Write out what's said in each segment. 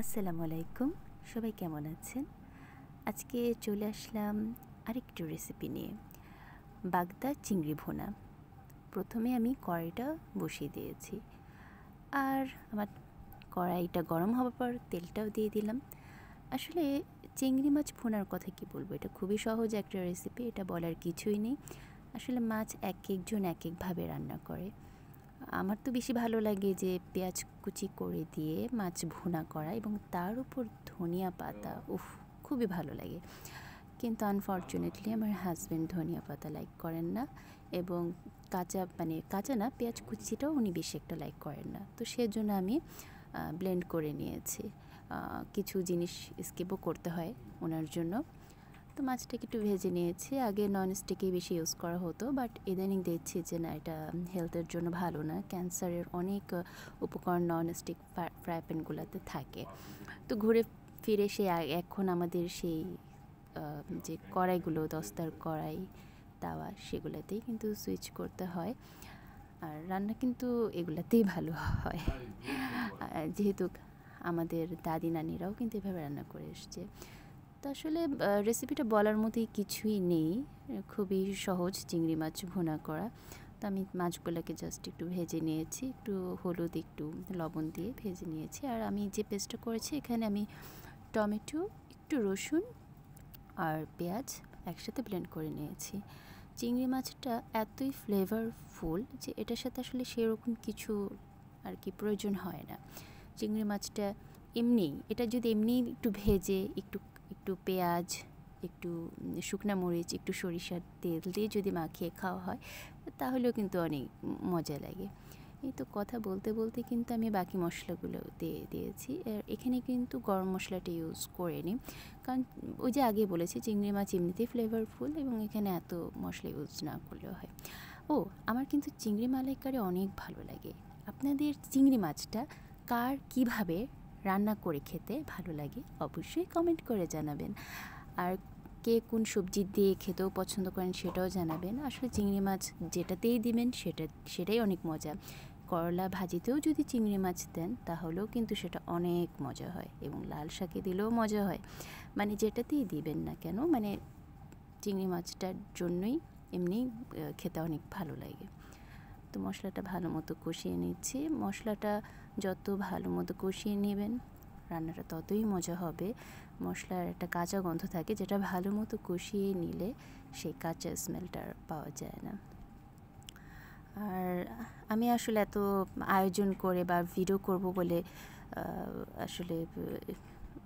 আসসালামু আলাইকুম, সবাই কেমন আছেন? আজকে চলে আসলাম আরেকটু রেসিপি নিয়ে, বাগদা চিংড়ি ভুনা। প্রথমে আমি কড়াইটা বসিয়ে দিয়েছি, আর আমার কড়াইটা গরম হওয়ার পর তেলটাও দিয়ে দিলাম। আসলে চিংড়ি মাছ ভুনার কথা কি বলবো, এটা খুবই সহজ একটা রেসিপি, এটা বলার কিছুই নেই। আসলে মাছ এক একজন এক একভাবে রান্না করে। আমার তো বেশি ভালো লাগে যে পেঁয়াজ কুচি করে দিয়ে মাছ ভুনা করা এবং তার উপর ধনিয়া পাতা, খুবই ভালো লাগে। কিন্তু আনফর্চুনেটলি আমার হাজব্যান্ড ধনিয়া পাতা লাইক করেন না, এবং কাঁচা না, পেঁয়াজ কুচিটাও উনি বেশি একটা লাইক করেন না। তো সেজন্য আমি ব্লেন্ড করে নিয়েছি। কিছু জিনিস স্কিপও করতে হয় ওনার জন্য। তো মাছটাকে একটু ভেজে নিয়েছি। আগে ননস্টিকেই বেশি ইউজ করা হতো, বাট ইদানিং দেখছি যে না, এটা হেলথের জন্য ভালো না। ক্যান্সারের অনেক উপকরণ ননস্টিক ফ্রাই প্যানগুলোতে থাকে। তো ঘুরে ফিরে এখন আমাদের সেই যে কড়াইগুলো, দস্তার কড়াই, তাওয়া, সেগুলোতেই কিন্তু সুইচ করতে হয়। আর রান্না কিন্তু এগুলাতেই ভালো হয়, যেহেতু আমাদের দাদি নানিরাও কিন্তু এভাবে রান্না করে এসছে। তো আসলে রেসিপিটা বলার মতোই কিছুই নেই, খুবই সহজ চিংড়ি মাছ ভুনা করা। তো আমি মাছগুলোকে জাস্ট একটু ভেজে নিয়েছি, একটু হলুদ, একটু লবণ দিয়ে ভেজে নিয়েছি। আর আমি যে পেস্টটা করেছি, এখানে আমি টমেটো, একটু রসুন আর পেঁয়াজ একসাথে ব্লেন্ড করে নিয়েছি। চিংড়ি মাছটা এতই ফ্লেভারফুল যে এটার সাথে আসলে সেরকম কিছু আর কি প্রয়োজন হয় না। চিংড়ি মাছটা এটা যদি এমনি একটু ভেজে, একটু একটু পেঁয়াজ, একটু শুকনা মরিচ, একটু সরিষার তেল দিয়ে যদি মাখিয়ে খাওয়া হয়, তাহলেও কিন্তু অনেক মজা লাগে। এই তো কথা বলতে বলতে কিন্তু আমি বাকি মশলাগুলো দিয়ে দিয়েছি। এখানে কিন্তু গরম মশলাটা ইউজ করিনি, কারণ ওই যে আগে বলেছি চিংড়ি মাছ এমনিতেই ফ্লেভারফুল, এবং এখানে এত মশলা ইউজ না করলেও হয়। আমার কিন্তু চিংড়ি মালাইকারি অনেক ভালো লাগে। আপনাদের চিংড়ি মাছটা কার কীভাবে রান্না করে খেতে ভালো লাগে অবশ্যই কমেন্ট করে জানাবেন। আর কে কোন সবজি দিয়ে খেতেও পছন্দ করেন সেটাও জানাবেন। আসলে চিংড়ি মাছ যেটাতেই দিবেন সেটাই অনেক মজা। করলা ভাজিতেও যদি চিংড়ি মাছ দেন তাহলেও কিন্তু সেটা অনেক মজা হয়, এবং লাল শাকে দিলেও মজা হয়। মানে যেটাতেই দিবেন না কেন, মানে চিংড়ি মাছটার জন্যই এমনি খেতে অনেক ভালো লাগে। তো মশলাটা ভালো মতো কষিয়ে নিচ্ছি। মশলাটা যত ভালো মতো কষিয়ে নেবেন, রান্নাটা ততই মজা হবে। মশলার একটা কাঁচা গন্ধ থাকে, যেটা ভালো মতো কষিয়ে নিলে সেই কাঁচা স্মেলটা পাওয়া যায় না। আর আমি আসলে এত আয়োজন করে বা ভিডিও করব বলে আসলে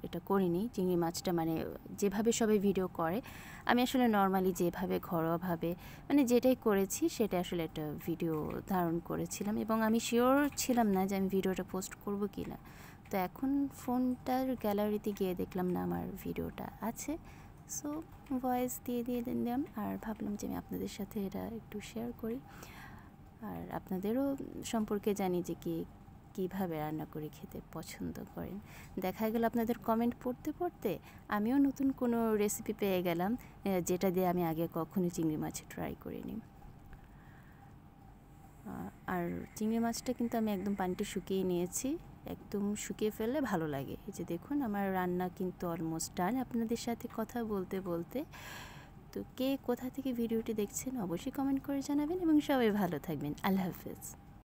এটা করিনি। চিংড়ি মাছটা মানে যেভাবে সবাই ভিডিও করে, আমি আসলে নর্মালি যেভাবে ঘরোয়াভাবে মানে যেটাই করেছি সেটা আসলে একটা ভিডিও ধারণ করেছিলাম, এবং আমি শিওর ছিলাম না যে আমি ভিডিওটা পোস্ট করব কি না। তো এখন ফোনটার গ্যালারিতে গিয়ে দেখলাম না, আমার ভিডিওটা আছে। সো ভয়েস দিয়ে দিলাম, আর ভাবলাম যে আমি আপনাদের সাথে এটা একটু শেয়ার করি, আর আপনাদেরও সম্পর্কে জানি যে কীভাবে রান্না করে খেতে পছন্দ করেন। দেখা গেল আপনাদের কমেন্ট পড়তে পড়তে আমিও নতুন কোনো রেসিপি পেয়ে গেলাম, যেটা দিয়ে আমি আগে কখনো চিংড়ি মাছ ট্রাই করিনি। আর চিংড়ি মাছটা কিন্তু আমি একদম পানিটা শুকিয়ে নিয়েছি, একদম শুকিয়ে ফেললে ভালো লাগে। এই যে দেখুন, আমার রান্না কিন্তু অলমোস্ট ডান আপনাদের সাথে কথা বলতে বলতে। তো কে কোথা থেকে ভিডিওটি দেখছেন অবশ্যই কমেন্ট করে জানাবেন, এবং সবাই ভালো থাকবেন। আল্লাহ হাফেজ।